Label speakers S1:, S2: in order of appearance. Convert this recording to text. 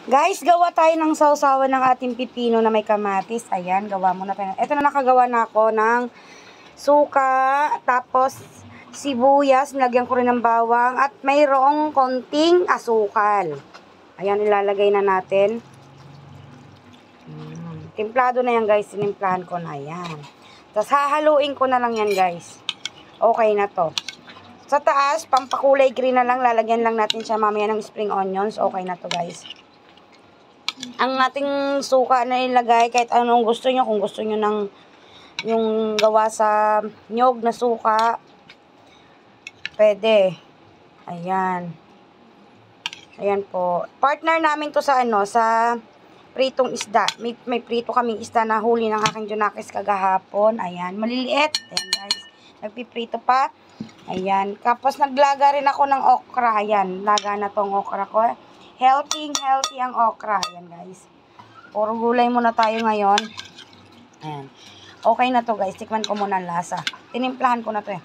S1: Guys, gawa tayo ng sausawan ng ating pipino na may kamatis. Ayan, gawa muna tayo. Ito na, nakagawa na ako ng suka, tapos sibuyas, nilagyan ko rin ng bawang, at mayroong konting asukal. Ayan, ilalagay na natin. Timplado na yan, guys. Sinimplahan ko na yan. Tapos hahaluin ko na lang yan, guys. Okay na to. Sa taas, pampakulay green na lang. Lalagyan lang natin siya mamaya ng spring onions. Okay na to, guys. Ang ating suka na ilagay, kahit anong gusto nyo. Kung gusto nyo ng yung gawa sa nyog na suka, pwede. Ayan. Ayan po. Partner namin to sa sa pritong isda. May prito kaming isda na huli ng aking Junakis kagahapon. Ayan. Maliliit. Ayan, guys. Nagpiprito pa. Ayan. Tapos naglaga rin ako ng okra. Ayan. Laga na tong okra ko. Healthy ang okra. Ayan, guys. Puro gulay muna tayo ngayon. Ayan. Okay na to, guys. Tikman ko muna ang lasa. Tinimplahan ko na to eh.